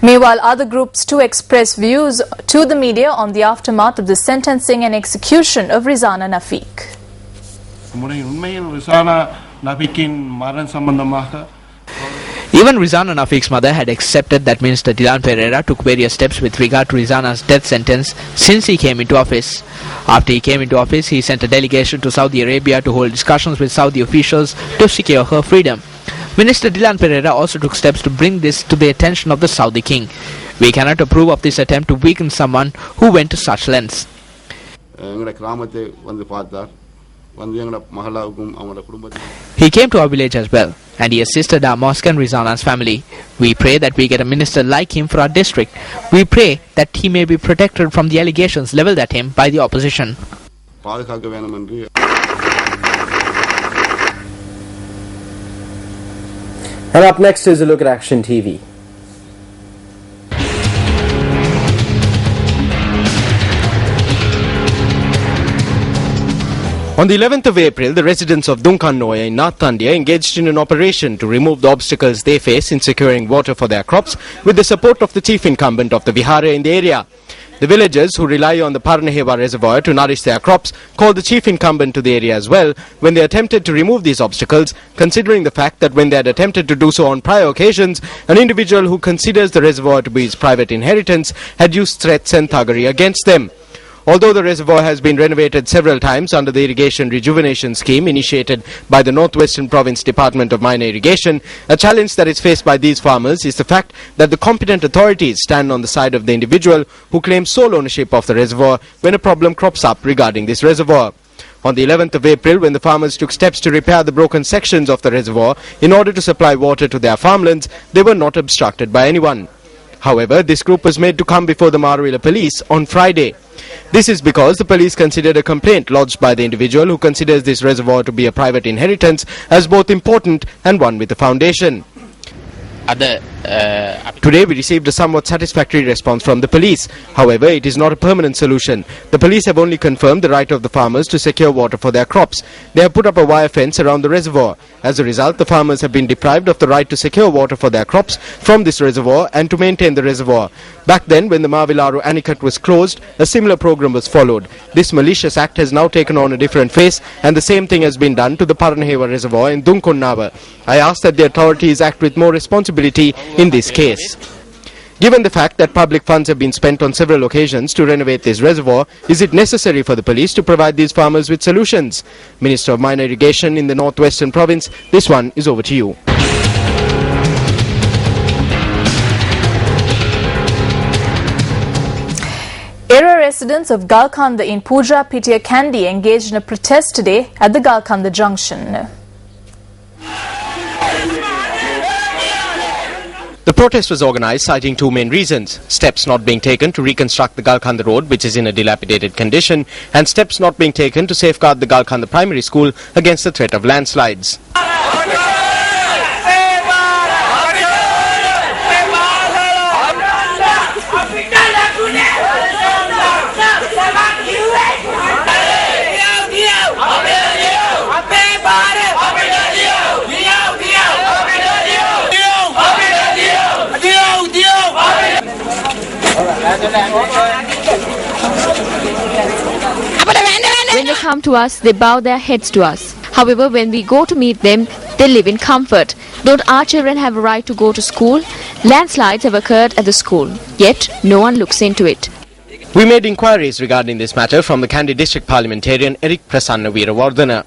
Meanwhile, other groups too express views to the media on the aftermath of the sentencing and execution of Rizana Nafeek. Even Rizana Nafeek's mother had accepted that Minister Dilan Pereira took various steps with regard to Rizana's death sentence since he came into office. After he came into office, he sent a delegation to Saudi Arabia to hold discussions with Saudi officials to secure her freedom. Minister Dilan Pereira also took steps to bring this to the attention of the Saudi king. We cannot approve of this attempt to weaken someone who went to such lengths. He came to our village as well, and he assisted our mosque and Rizana's family. We pray that we get a minister like him for our district. We pray that he may be protected from the allegations levelled at him by the opposition. And up next is a look at Action TV. On the 11th of April, the residents of Dunkan Noya in North Tandia engaged in an operation to remove the obstacles they face in securing water for their crops with the support of the chief incumbent of the Vihara in the area. The villagers who rely on the Parnahewa reservoir to nourish their crops called the chief incumbent to the area as well when they attempted to remove these obstacles, considering the fact that when they had attempted to do so on prior occasions, an individual who considers the reservoir to be his private inheritance had used threats and thuggery against them. Although the reservoir has been renovated several times under the irrigation rejuvenation scheme initiated by the Northwestern Province Department of Minor Irrigation, a challenge that is faced by these farmers is the fact that the competent authorities stand on the side of the individual who claims sole ownership of the reservoir when a problem crops up regarding this reservoir. On the 11th of April, when the farmers took steps to repair the broken sections of the reservoir in order to supply water to their farmlands, they were not obstructed by anyone. However, this group was made to come before the Maruila police on Friday. This is because the police considered a complaint lodged by the individual who considers this reservoir to be a private inheritance as both important and one with a foundation. Today we received a somewhat satisfactory response from the police. However, it is not a permanent solution. The police have only confirmed the right of the farmers to secure water for their crops. They have put up a wire fence around the reservoir. As a result, the farmers have been deprived of the right to secure water for their crops from this reservoir and to maintain the reservoir. Back then, when the Mavilaru Anicut was closed, a similar program was followed. This malicious act has now taken on a different face, and the same thing has been done to the Parnahewa reservoir in Dunkunnava. I ask that the authorities act with more responsibility in this case. Given the fact that public funds have been spent on several occasions to renovate this reservoir, is it necessary for the police to provide these farmers with solutions? Minister of Minor Irrigation in the Northwestern Province, this one is over to you. Era residents of Galkanda in Puja Pitya Kandy engaged in a protest today at the Galkanda Junction. The protest was organized citing two main reasons: steps not being taken to reconstruct the Galkanda road, which is in a dilapidated condition, and steps not being taken to safeguard the Galkanda primary school against the threat of landslides. When they come to us, they bow their heads to us. However, when we go to meet them, they live in comfort. Don't our children have a right to go to school? Landslides have occurred at the school, yet no one looks into it. We made inquiries regarding this matter from the Kandy District Parliamentarian Eric Prasanna Weerawardena.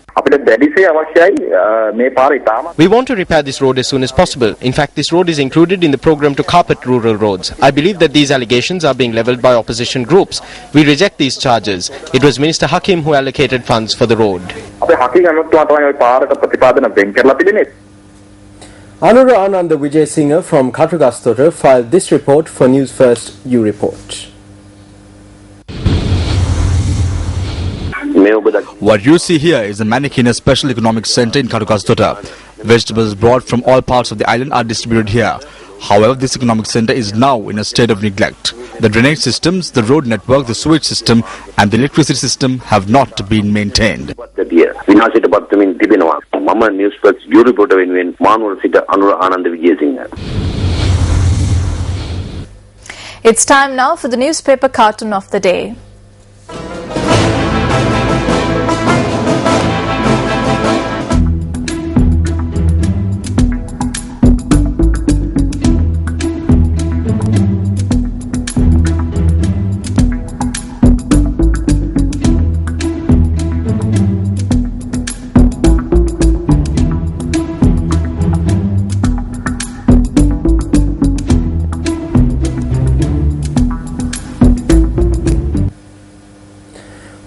We want to repair this road as soon as possible. In fact, this road is included in the program to carpet rural roads. I believe that these allegations are being levelled by opposition groups. We reject these charges. It was Minister Hakim who allocated funds for the road. Anura Ananda Vijayasinghe from Kathugasthota filed this report for News First U Report. What you see here is the Manikina Special Economic Centre in Kathugasthota. Vegetables brought from all parts of the island are distributed here. However, this economic centre is now in a state of neglect. The drainage systems, the road network, the sewage system and the electricity system have not been maintained. It's time now for the newspaper cartoon of the day.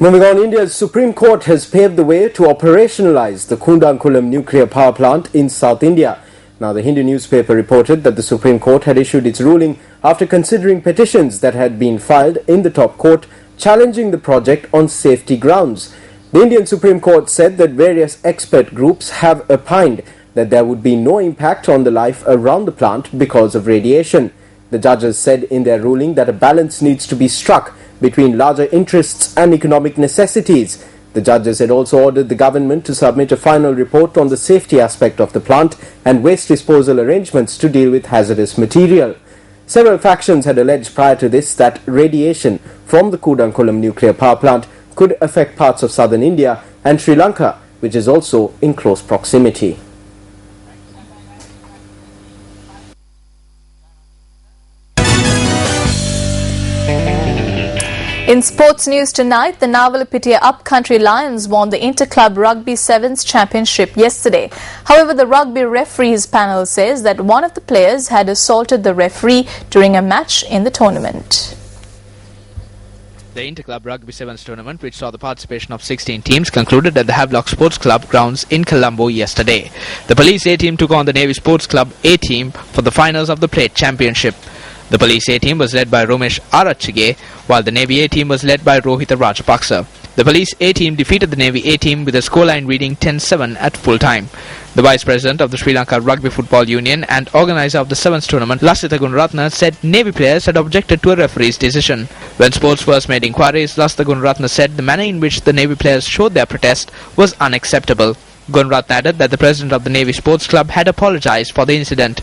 Moving on, India's Supreme Court has paved the way to operationalize the Kudankulam nuclear power plant in South India. Now, the Hindu newspaper reported that the Supreme Court had issued its ruling after considering petitions that had been filed in the top court challenging the project on safety grounds. The Indian Supreme Court said that various expert groups have opined that there would be no impact on the life around the plant because of radiation. The judges said in their ruling that a balance needs to be struck between larger interests and economic necessities. The judges had also ordered the government to submit a final report on the safety aspect of the plant and waste disposal arrangements to deal with hazardous material. Several factions had alleged prior to this that radiation from the Kudankulam nuclear power plant could affect parts of southern India and Sri Lanka, which is also in close proximity. In sports news tonight, the Navalapitiya Upcountry Lions won the Inter-Club Rugby Sevens Championship yesterday. However, the rugby referees panel says that one of the players had assaulted the referee during a match in the tournament. The Inter-Club Rugby Sevens tournament, which saw the participation of 16 teams, concluded at the Havelock Sports Club grounds in Colombo yesterday. The Police A team took on the Navy Sports Club A team for the finals of the Plate Championship. The Police A team was led by Romesh Arachige, while the Navy A team was led by Rohita Rajapaksa. The Police A team defeated the Navy A team with a scoreline reading 10-7 at full time. The Vice President of the Sri Lanka Rugby Football Union and organizer of the Sevens tournament, Lasitha Gunaratne, said Navy players had objected to a referee's decision. When Sports First made inquiries, Lasitha Gunaratne said the manner in which the Navy players showed their protest was unacceptable. Gunaratne added that the president of the Navy Sports Club had apologized for the incident.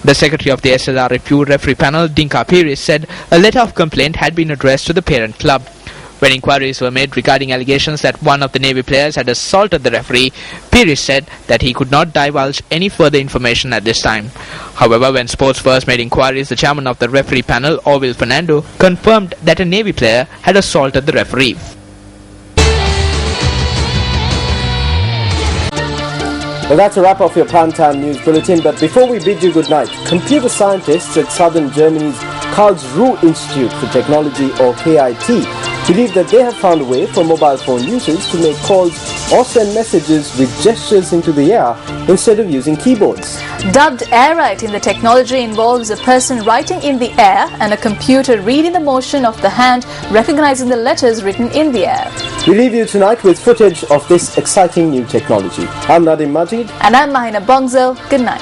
The secretary of the SLRFU referee panel, Dinka Pires, said a letter of complaint had been addressed to the parent club. When inquiries were made regarding allegations that one of the Navy players had assaulted the referee, Pires said that he could not divulge any further information at this time. However, when Sports First made inquiries, the chairman of the referee panel, Orville Fernando, confirmed that a Navy player had assaulted the referee. Well, that's a wrap of your Primetime News Bulletin, but before we bid you good night, computer scientists at southern Germany's Karlsruhe Institute for Technology, or KIT, believe that they have found a way for mobile phone users to make calls or send messages with gestures into the air instead of using keyboards. Dubbed air-writing, the technology involves a person writing in the air and a computer reading the motion of the hand, recognizing the letters written in the air. We leave you tonight with footage of this exciting new technology. I'm Nadim Majid. And I'm Mahina Bongzo. Good night.